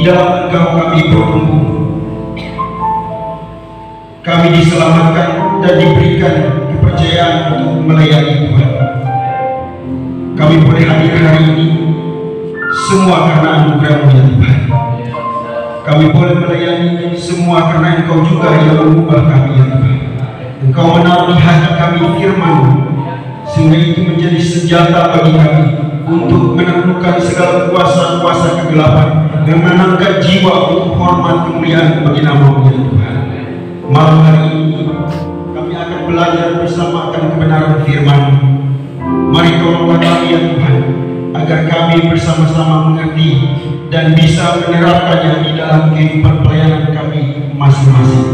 dalam Engkau kami bertumbuh. Kami diselamatkan dan diberikan kepercayaan untuk melayani Tuhan. Kami boleh hadir hari ini semua karena anugerah-Mu ya Tuhan. Kami boleh melayani semua karena Engkau juga yang mengubah kami ya Tuhan. Engkau menaruh di hati kami firman-Mu, sehingga itu menjadi senjata bagi kami untuk menaklukkan segala kuasa-kuasa kegelapan dan menangkan jiwa untuk hormat kemuliaan bagi nama-Mu ya Tuhan. Malam hari ini kami akan belajar bersama akan kebenaran firman-Mu. Mari tolonglah kami ya Tuhan, agar kami bersama-sama mengerti dan bisa menerapkannya di dalam kehidupan pelayanan kami masing-masing.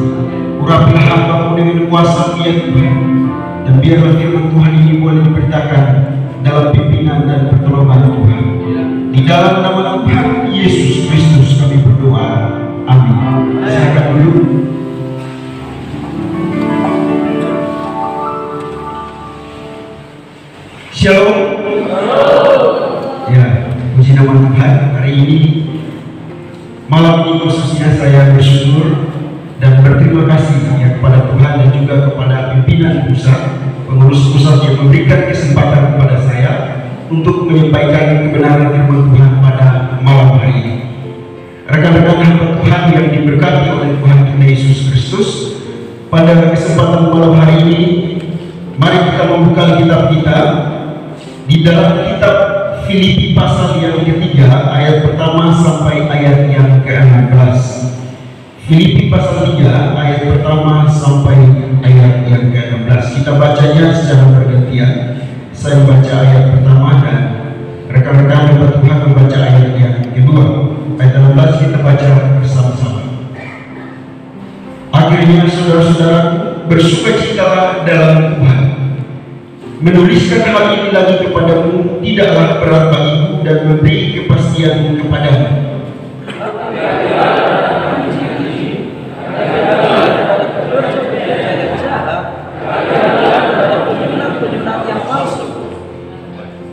Urapilah hamba-Mu dengan kuasa-Mu ya Tuhan, dan biarlah firman Tuhan ini boleh diberitakan dalam pimpinan dan pertolongan Tuhan. Di dalam nama Tuhan Yesus Kristus kami berdoa. Amin. Silakan dulu. Shalom. Ya, puji nama Tuhan. Hari ini, malam ini khususnya saya bersyukur dan berterima kasih ya kepada Tuhan dan juga kepada pimpinan pusat, pengurus pusat yang memberikan kesempatan kepada saya untuk menyampaikan kebenaran firman Tuhan pada malam hari ini. Rekan-rekan hamba Tuhan yang diberkati oleh Tuhan Yesus Kristus, pada kesempatan malam hari ini, mari kita membuka kitab kita di dalam kitab Filipi pasal yang ketiga, ayat pertama sampai ayat yang ke-16. Filipi pasal 3 ayat pertama sampai ayat yang ke-16. Kita bacanya secara bergantian. Saya membaca ayat pertama dan rekan-rekan hamba Tuhan membaca ayat yang kedua. Ayat 16 kita baca bersama-sama. Akhirnya saudara-saudaraku, bersukacitalah dalam Tuhan. Menuliskan hal ini lagi kepadamu tidaklah berat bagiku dan memberi kepastian kepadamu.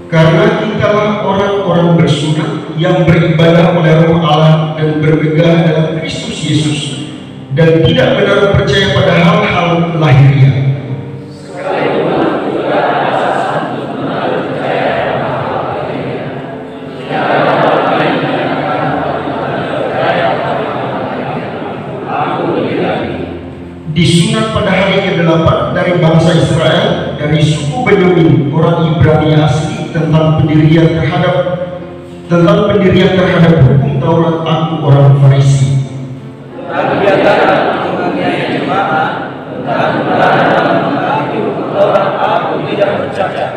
Karena kitalah orang-orang bersunat yang beribadah oleh Roh Allah dan bermegah dalam Kristus Yesus dan tidak benar percaya pada hal-hal lahiriah. Disunat pada hari ke-8 dari bangsa Israel, dari suku Benyamin, orang Ibrani asli, tentang pendirian terhadap hukum Taurat aku orang Farisi. Dan kegiatan menganiaya jemaat, tentang melarang dalam mengikuti hukum Taurat aku tidak percaya.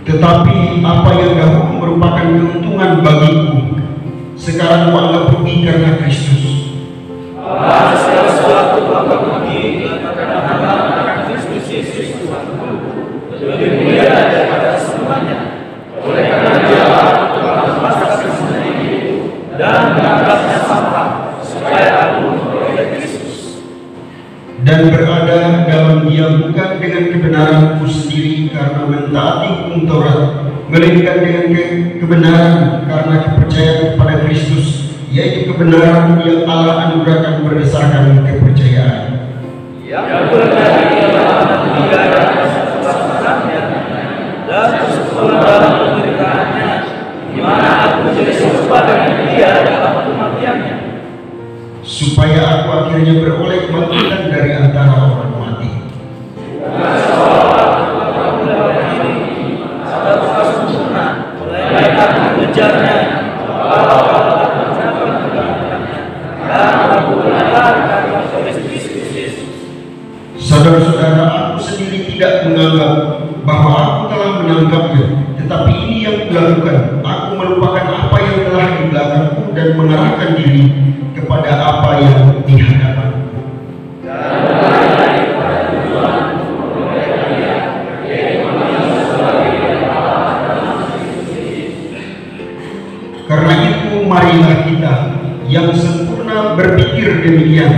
Tetapi apa yang dahulu merupakan keuntungan bagiku, sekarang kuanggap rugi karena Kristus. Segala sesuatu anggap rugi karena Kristus Yesus Tuhanku, lebih mulia daripada semuanya. Oleh karena Dia telah melepaskan sendiri dan menganggapnya sampah, supaya aku memperoleh Kristus. Dan berada dalam Dia bukan dengan kebenaranku sendiri karena mentaati hukum Taurat, melainkan dengan kebenaran karena kepercayaan kepada Kristus, yaitu kebenaran yang Allah anugerahkan berdasarkan kepercayaan. Yang berkati dalam pendidikan keselamatan-Nya dan kesempurnaan dalam penderitaannya, di mana aku menjadi serupa dengan Dia dalam kematiannya, supaya aku akhirnya beroleh kebangkitan dari antara orang mati. mengejarnya, saudara-saudara, aku sendiri tidak menganggap bahwa aku telah menangkapnya, tetapi ini yang kulakukan. Aku melupakan apa yang telah di belakangku dan mengarahkan diri kepada apa yang di hadapanku. Karena itu marilah kita yang sempurna berpikir demikian,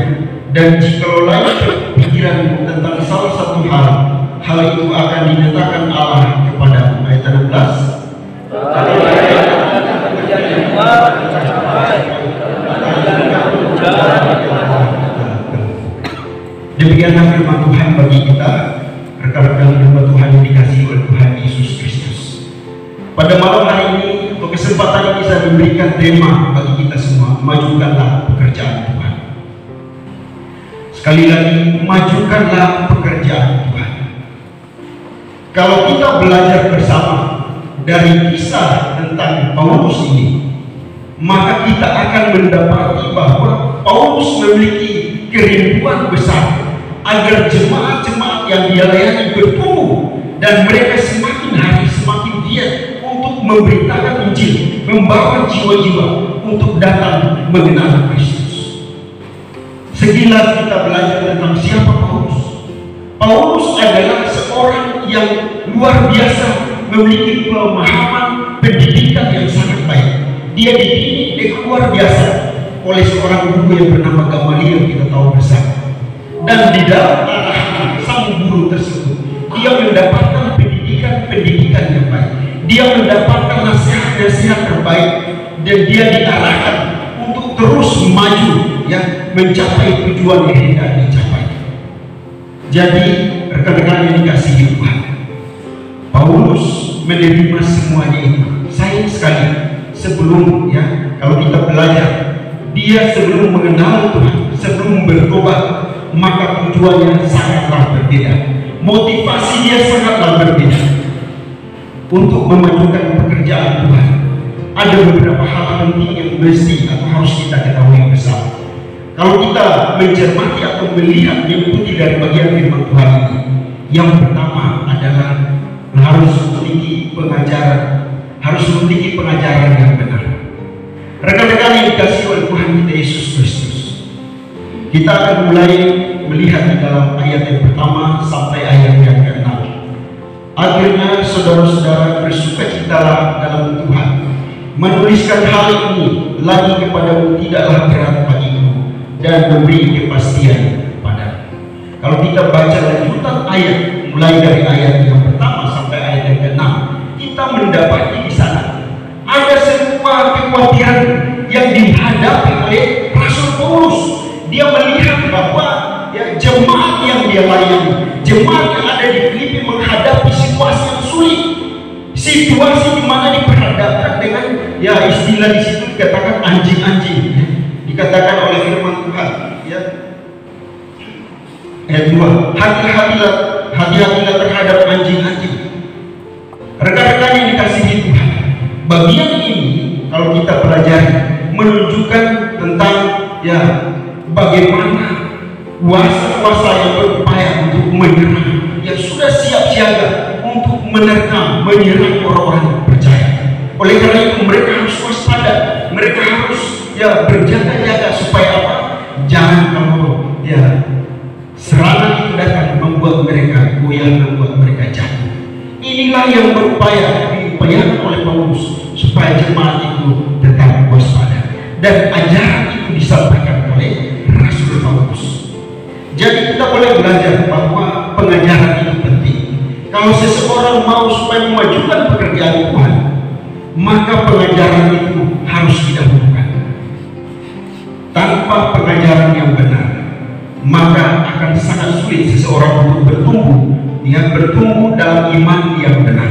dan jikalau lain pikiran tentang salah satu hal itu akan dinyatakan Allah kepada ayat 16. Pada malam hari ini, untuk kesempatan ini saya memberikan tema bagi kita semua, majukanlah pekerjaan Tuhan. Sekali lagi, majukanlah pekerjaan Tuhan. Kalau kita belajar bersama dari kisah tentang Paulus ini, maka kita akan mendapati bahwa Paulus memiliki kerinduan besar agar jemaat-jemaat yang dia layani bertumbuh dan mereka semakin hari semakin giat untuk memberitakan Injil, membawa jiwa-jiwa untuk datang mengenal Kristus. Sekilas kita belajar tentang siapa Paulus. Paulus adalah seorang yang luar biasa, memiliki pemahaman pendidikan yang sangat baik. Dia dididik dengan luar biasa oleh seorang guru yang bernama Gamaliel, kita tahu bersama. Dan di dalam arahan sang guru tersebut, dia mendapatkan pendidikan yang baik. Dia mendapatkan nasihat-nasihat terbaik, dan dia diarahkan untuk terus maju, ya, mencapai tujuan yang hendak dicapai. Jadi rekan-rekan yang dikasihi Tuhan, Paulus menerima semuanya itu. Sayang sekali, sebelum, ya, kalau kita belajar, dia sebelum mengenal Tuhan, sebelum bertobat, maka tujuannya sangatlah berbeda, motivasi dia sangatlah berbeda untuk memajukan pekerjaan Tuhan. Ada beberapa hal penting yang mesti atau harus kita ketahui bersama. Kalau kita mencermati atau melihat mengikuti dari bagian firman Tuhan ini, yang pertama adalah harus memiliki pengajaran yang benar. Rekan-rekan yang dikasihi oleh Tuhan kita Yesus Kristus, kita akan mulai melihat di dalam ayat yang pertama sampai ayat yang ke-6. Akhirnya saudara-saudara, bersukacitalah dalam Tuhan. Menuliskan hal ini lagi kepadamu tidaklah berat bagiku, dan memberi kepastian padamu. Kalau kita baca lanjutan ayat, mulai dari ayat yang pertama sampai ayat yang ke-6, kita mendapati di sana ada semua kekhawatiran yang dihadapi oleh Rasul Paulus. Dia melihat bahwa, ya, jemaat yang dia layani, jemaat yang ada di Filipi menghadapi situasi yang sulit, situasi di mana diperhadapkan dengan, ya, istilah di situ dikatakan anjing-anjing, ya, dikatakan oleh firman Tuhan, ya, ayat 2, hati-hatilah terhadap anjing-anjing. Rekan-rekan yang dikasihi Tuhan, bagian ini kalau kita pelajari menunjukkan tentang, ya, bagaimana kuasa-kuasa yang berupaya untuk menyerang, yang sudah siap siaga untuk menyerang orang-orang yang percaya. Oleh karena itu mereka harus waspada, mereka harus, ya, berjaga-jaga supaya apa? Jangan kalau, ya, serangan itu datang membuat mereka goyah, membuat mereka jatuh. Inilah yang diupayakan oleh Paulus supaya jemaat itu tetap waspada, dan ajaran itu disampaikan oleh Rasul Paulus. Jadi kita boleh belajar bahwa pengajaran itu penting. Kalau seseorang mau supaya memajukan pekerjaan Tuhan, maka pengajaran itu harus didahulukan. Tanpa pengajaran yang benar, maka akan sangat sulit seseorang untuk bertumbuh dalam iman yang benar.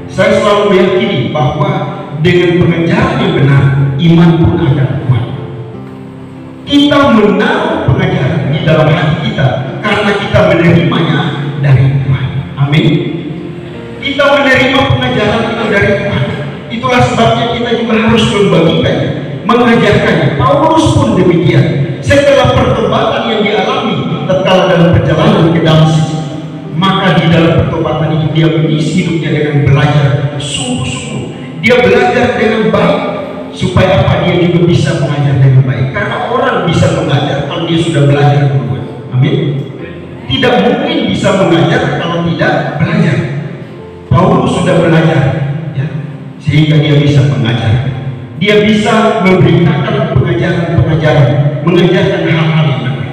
Saya selalu meyakini bahwa dengan pengajaran yang benar, iman pun akan kuat. Kita menaruh pengajaran di dalam hati kita karena kita menerimanya dari Tuhan. Amin. Kita menerima pengajaran itu dari Tuhan. Itulah sebabnya kita juga harus membagikannya, mengajarkannya. Paulus pun demikian. Setelah pertobatan yang dialami tatkala dalam perjalanan ke Damsik, maka di dalam pertobatan itu dia mengisi hidupnya dengan belajar sungguh-sungguh. Dia belajar dengan baik supaya apa? Dia juga bisa mengajar dengan baik. Karena orang bisa mengajar kalau dia sudah belajar duluan. Amin. Tidak mungkin bisa mengajar kalau tidak belajar. Paulus sudah belajar, ya, sehingga dia bisa mengajar. Dia bisa memberikan pengajaran-pengajaran, mengajarkan hal-hal yang benar.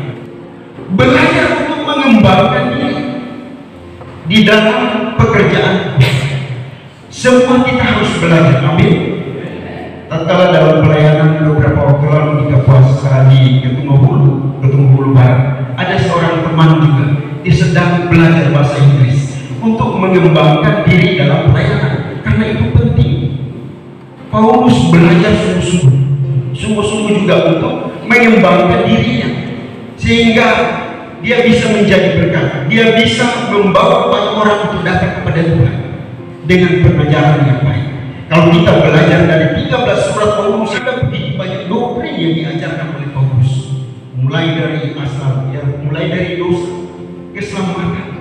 Belajar untuk mengembangkan diri di dalam pekerjaan. Semua kita harus belajar. Amin. Tatkala dalam pelayanan beberapa waktu lalu kita puasa di Ketemu Hulu Barat, ada seorang teman juga, dia sedang belajar bahasa Inggris untuk mengembangkan diri dalam pelayanan, karena itu penting Paulus belajar sungguh-sungguh juga untuk mengembangkan dirinya, sehingga dia bisa menjadi berkat. Dia bisa membawa banyak orang untuk datang kepada Tuhan dengan pengajaran yang baik. Kalau kita belajar dari 13 surat Paulus, ada begitu banyak doktrin yang diajarkan oleh Paulus, mulai dari asal, mulai dari dosa, keselamatan,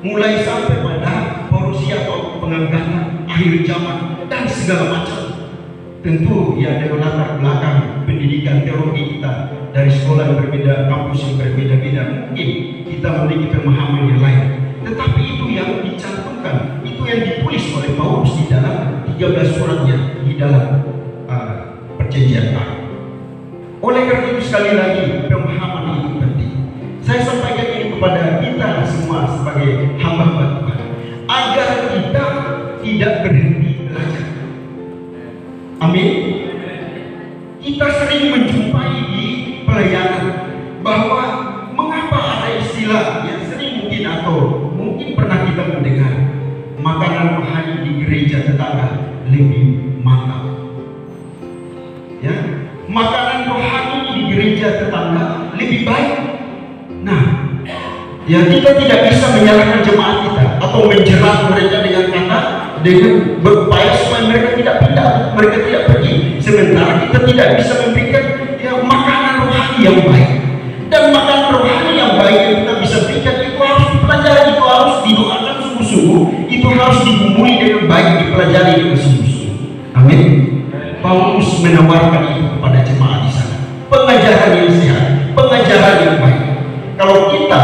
mulai sampai pada parusia atau pengangkatan akhir zaman dan segala macam. Tentu ya dengan latar belakang pendidikan teologi kita dari sekolah yang berbeda, kampus yang berbeda-beda, mungkin kita memiliki pemahaman yang lain. Tetapi itu yang dicantumkan, itu yang ditulis oleh Paulus di dalam 13 suratnya di dalam perjanjian baru. Oleh karena itu sekali lagi pemahaman itu penting. Saya sampaikan ini kepada kita semua sebagai hamba Tuhan, agar kita tidak berhenti belajar. Amin. Kita sering menjumpai di pelayanan bahwa mengapa ada istilah yang sering mungkin atau mungkin pernah kita mendengar, makanan rohani di gereja tetangga lebih mantap. Ya, makanan rohani di gereja tetangga lebih baik. Nah, ya kita tidak bisa menyalahkan jemaat kita atau menjerat mereka dengan berupaya supaya mereka tidak pindah, mereka tidak pergi. Sementara kita tidak bisa memberikan makanan rohani yang baik. Dan makanan rohani yang baik yang kita bisa berikan itu harus dipelajari, itu harus didoakan sungguh-sungguh, itu harus dibumbui dengan baik, dipelajari dengan sungguh-sungguh. Amin. Paulus menawarkan itu kepada jemaat di sana. Pengajaran yang sehat, pengajaran yang baik. Kalau kita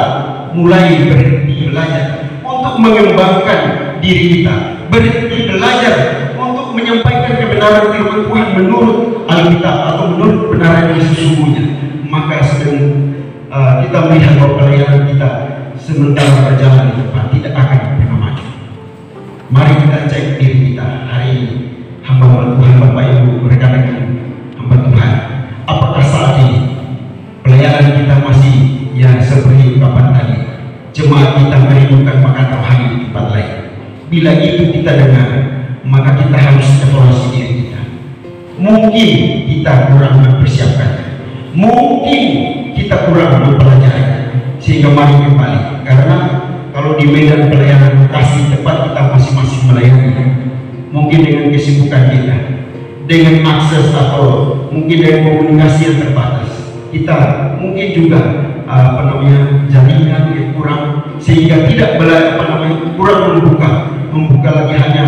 mulai berhenti belajar untuk mengembangkan diri kita, berhenti belajar untuk menyampaikan kebenaran firman Tuhan menurut Alkitab atau menurut kebenaran yang sesungguhnya, maka sedang kita melihat bahwa pelayanan kita sementara berjalan di depan tidak akan pernah maju. Mari kita cek diri kita hari ini, hamba Tuhan, Bapak Ibu, rekan-rekan hamba Tuhan, apakah saat ini pelayanan kita masih seperti ungkapan tadi, jemaat kita merindukan makan rohani di tempat lain? Bila itu kita dengar, maka kita harus evaluasi diri kita. Mungkin kita kurang mempersiapkannya, mungkin kita kurang mempelajari, sehingga mari kembali. Karena kalau di medan pelayanan lokasi tempat kita masing-masing melayani, mungkin dengan kesibukan kita, dengan akses atau mungkin dengan komunikasi yang terbatas, kita mungkin juga jaringan yang kurang, sehingga tidak kurang membuka lagi hanya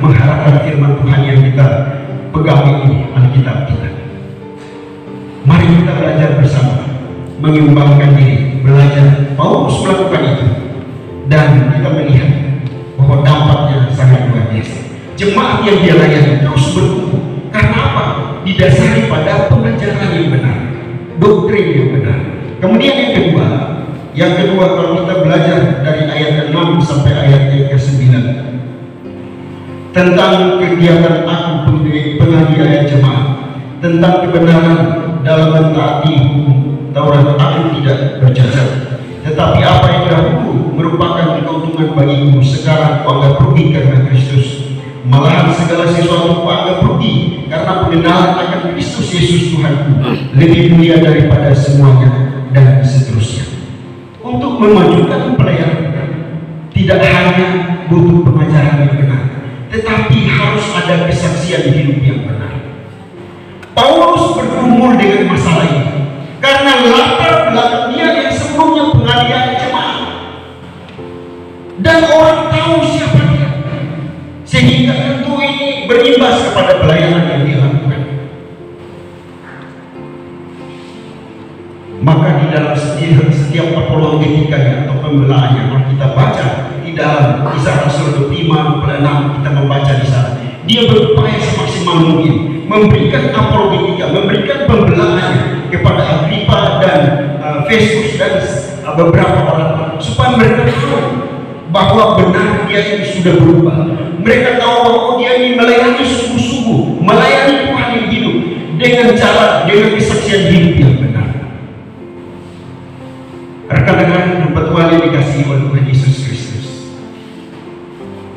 mengharapkan firman Tuhan yang kita pegang ini, Alkitab kita. Mari kita belajar bersama, mengembangkan diri, belajar. Paulus melakukan itu, dan kita melihat bahwa dampaknya sangat luar biasa. Jemaat yang dia layani terus bertumbuh. Karena apa? Didasari pada pengajaran yang benar, doktrin yang benar. Kemudian yang kedua kalau kita belajar dari ayat 6 sampai ayat yang ke-9 tentang kegiatan aku penganiayaan jemaat, tentang kebenaran dalam mentaati hukum Taurat, aku tidak bercacat. Tetapi apa yang dahulu merupakan keuntungan bagiku, sekarang kuanggap rugi karena Kristus. Malahan segala sesuatu kuanggap rugi karena pengenalan akan Kristus Yesus Tuhanku lebih mulia daripada semuanya, dan seterusnya. Untuk memajukan pelayanan tidak hanya butuh pengajaran yang benar, tetapi harus ada kesaksian hidup yang benar. Paulus bergumul dengan masalah ini karena latar belakang dia yang sebelumnya penganiayaan jemaat, dan orang tahu siapa dia, sehingga tentu ini berimbas kepada pelayanan yang dia lakukan. Maka di dalam setiap apologetikanya atau pembelaannya, kalau kita baca di dalam Kisah Rasul 25 kita membaca di sana, dia berupaya semaksimal mungkin memberikan apologetika, memberikan pembelaannya kepada Agripa dan Festus dan beberapa orang, supaya mereka tahu bahwa benar dia ini sudah berubah. Mereka tahu bahwa dia ini melayani sungguh-sungguh, melayani Tuhan yang hidup dengan cara, dengan kesaksian hidup yang benar. Rekan-rekan Tuhan yang dikasihi oleh Tuhan Yesus Kristus,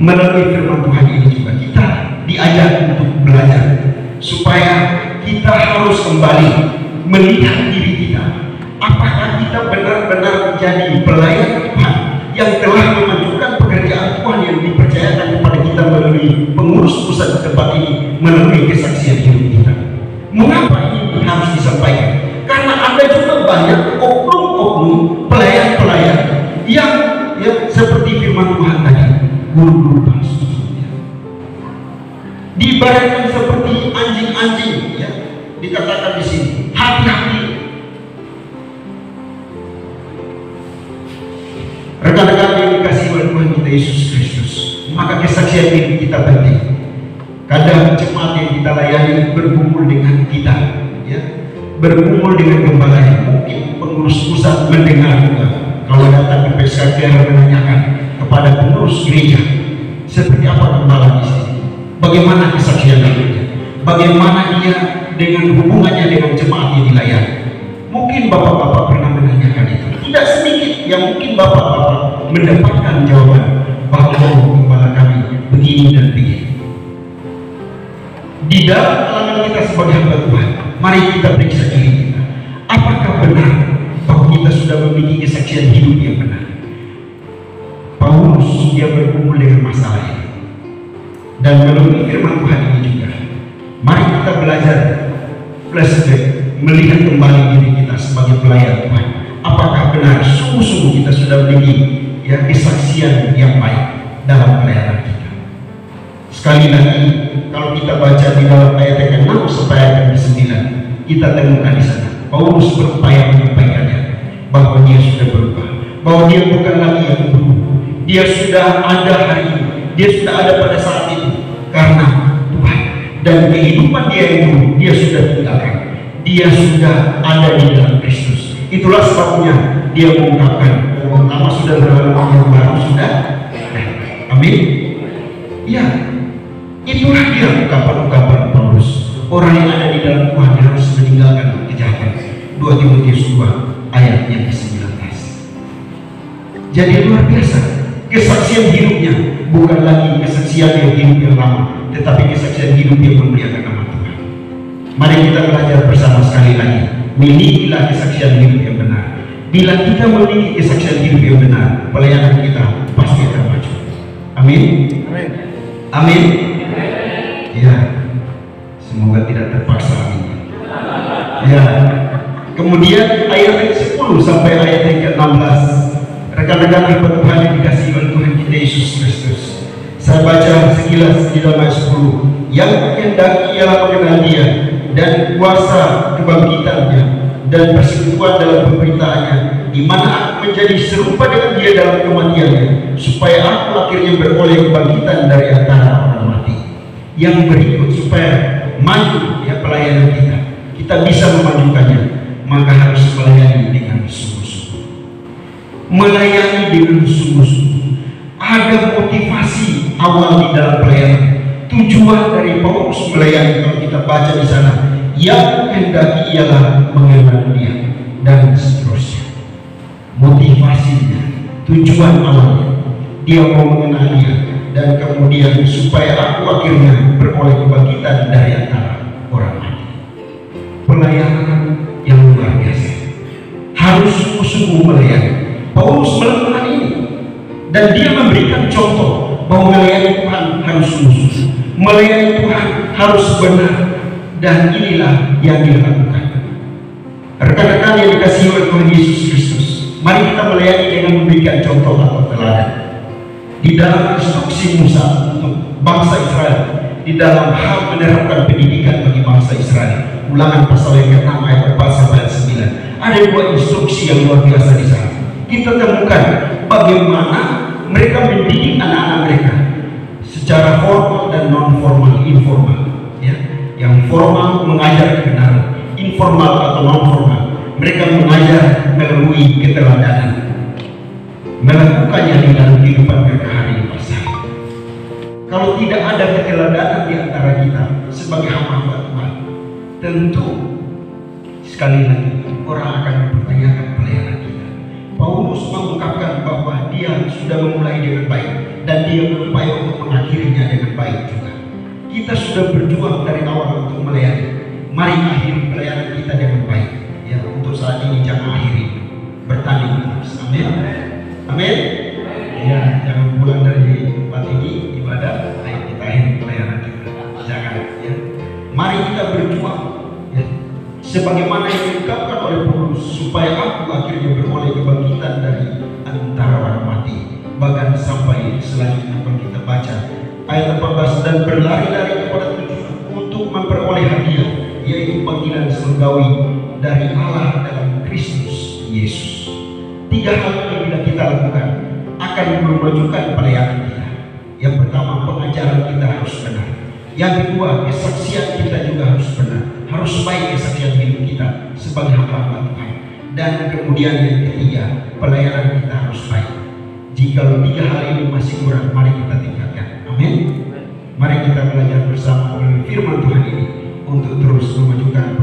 melalui firman Tuhan ini juga kita diajak untuk belajar harus kembali melihat diri kita. Apakah kita benar-benar menjadi pelayan Tuhan yang telah memajukan pekerjaan Tuhan yang dipercayakan kepada kita melalui pengurus pusat di tempat ini, melalui kesaksian hidup kita. Mengapa ini harus disampaikan? Karena ada juga banyak oknum-oknum pelayan-pelayan yang seperti firman Tuhan tadi, guru-guru palsu, diibaratkan seperti anjing-anjing, ya, dikatakan di sini, hati-hati. Rekan-rekan yang dikasihi oleh Tuhan kita Yesus Kristus, maka kesaksian ini kita penting. Kadang jemaat yang kita layani berkumpul dengan kita, ya, berkumpul dengan gembala. Mungkin pengurus pusat mendengar juga. Kalau datang ke PSKK menanyakan kepada pengurus gereja, seperti apa gembala di sini, bagaimana kesaksian hidupnya, bagaimana dia dengan hubungannya dengan jemaat yang dilayani. Mungkin bapak-bapak pernah menanyakan itu. Tidak sedikit yang mungkin bapak-bapak mendapatkan jawaban bahwa gembala kami begini dan begini. Di dalam kalangan kita sebagai hamba Tuhan, mari kita periksa diri kita. Apakah benar bahwa kita sudah memiliki kesaksian hidup yang benar? Paulus dia berkumpul dengan masalah ini, dan melalui firman Tuhan ini juga, mari kita belajar flashback, melihat kembali diri kita sebagai pelayan Tuhan. Apakah benar sungguh-sungguh kita sudah memiliki kesaksian yang baik dalam pelayanan kita? Sekali lagi, kalau kita baca di dalam ayat yang ke-6 sampai ayat yang ke-9, kita temukan di sana Paulus berupaya menyampaikannya bahwa dia sudah berubah, bahwa dia bukan lagi yang dulu, dia sudah ada hari ini, dia sudah ada pada saat itu karena Tuhan, dan kehidupan dia yang dulu dia sudah tinggalkan, dia sudah ada di dalam Kristus. Itulah sebabnya dia mengungkapkan bahwa nama sudah berlalu, yang baru sudah. Amin. Ya, itulah dia ungkapan-ungkapan Paulus. Orang yang ada di dalam Tuhan harus meninggalkan kejahatan. 2 Timotius 2 ayat yang ke-19. Jadi luar biasa, kesaksian hidupnya bukan lagi kesaksian yang hidup yang lama, tetapi kesaksian hidup yang memuliakan nama Tuhan. Mari kita belajar bersama sekali lagi. Milikilah kesaksian hidup yang benar. Bila kita memiliki kesaksian hidup yang benar, pelayanan kita pasti akan maju. Amin. Amin. Ya, semoga tidak terpaksa. Amin. Ya. Kemudian ayat yang 10 sampai ayat yang ke-16, rekan-rekan hamba Tuhan yang dikasihi oleh Tuhan kita Yesus Kristus, saya baca sekilas di dalam ayat 10. Yang kehendaki ialah mengenal Dia dan kuasa kebangkitannya dan persekutuan dalam pemberitaannya, di mana aku menjadi serupa dengan Dia dalam kematiannya, supaya aku akhirnya beroleh kebangkitan dari antara orang mati. Yang berikut supaya maju ya pelayanan kita bisa memajukannya, maka harus melayani dengan sungguh-sungguh. Melayani dengan sungguh-sungguh. Ada motivasi awal di dalam pelayanan. Tujuan dari Paulus melayani, kalau kita baca di sana, yang hendaki ialah mengenal Dia dan seterusnya. Motivasinya, tujuan awalnya, dia mau mengenal Dia, dan kemudian supaya aku akhirnya beroleh kebangkitan dari antara orang mati. Pelayanan yang luar biasa, harus sungguh-sungguh melayani. Paulus melakukan ini, dan dia memberikan contoh bahwa melayani Tuhan harus sungguh-sungguh, melayani Tuhan harus benar, dan inilah yang dia lakukan. Rekan-rekan yang dikasihi oleh Tuhan Yesus Kristus, mari kita melayani dengan memberikan contoh atau teladan. Di dalam instruksi Musa untuk bangsa Israel, di dalam hal menerapkan pendidikan bagi bangsa Israel, Ulangan pasal yang ke-6 ayat 4 sampai 9, ada 2 instruksi yang luar biasa di sana. Kita temukan bagaimana mereka mendidik anak-anak mereka secara formal dan non formal, informal, ya. Yang formal mengajar kebenaran, informal atau non formal mereka mengajar melalui keteladanan, melakukannya di dalam kehidupan mereka hari ini. Kalau tidak ada keteladanan di antara kita sebagai hamba Tuhan, tentu sekali lagi orang akan mempertanyakan pelayanan kita. Paulus mengungkapkan bahwa dia sudah memulai dengan baik dan dia berupaya untuk mengakhirinya dengan baik juga. Kita sudah berjuang dari awal untuk melayani. Mari akhiri pelayanan kita dengan baik. Ya, untuk saat ini jangan akhiri, bertanding terus. Amin. Amin. Ya, jangan pulang dari tempat ini ibadah, ayo kita akhiri pelayanan kita. Jangan. Ya. Mari kita berjuang. Ya. Sebagaimana yang diungkapkan oleh Paulus, supaya aku akhirnya beroleh kebangkitan dari antara orang mati. Bahkan sampai selanjutnya kalau kita baca ayat 14, dan berlari-lari kepada tujuan untuk memperoleh hadiah, yaitu panggilan surgawi dari Allah dalam Kristus Yesus. 3 hal ini bila kita lakukan akan memajukan pelayanan kita. Yang pertama, pengajaran kita harus benar. Yang kedua, kesaksian kita juga harus benar. Harus baik kesaksian hidup kita sebagai hamba Tuhan. Dan kemudian yang ketiga, pelayanan kita harus baik. Jika 3 hal ini masih kurang, mari kita tingkatkan. Amin. Mari kita belajar bersama melalui firman Tuhan ini untuk terus memajukan